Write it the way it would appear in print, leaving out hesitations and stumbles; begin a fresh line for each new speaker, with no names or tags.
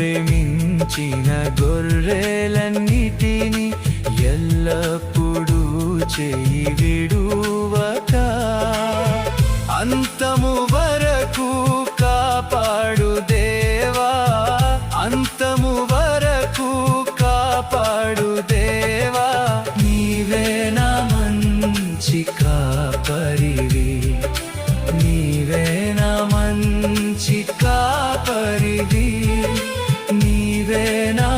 ప్రేమించిన గొర్రెలన్నిటిని ఎల్లప్పుడూ చేయి విడువక అంతము వరకు కాపాడు దేవా, అంతము వరకు కాపాడు దేవా. నీవే నా మంచి కాపరివి, నీవే నా మంచి కాపరివి, నీవే నా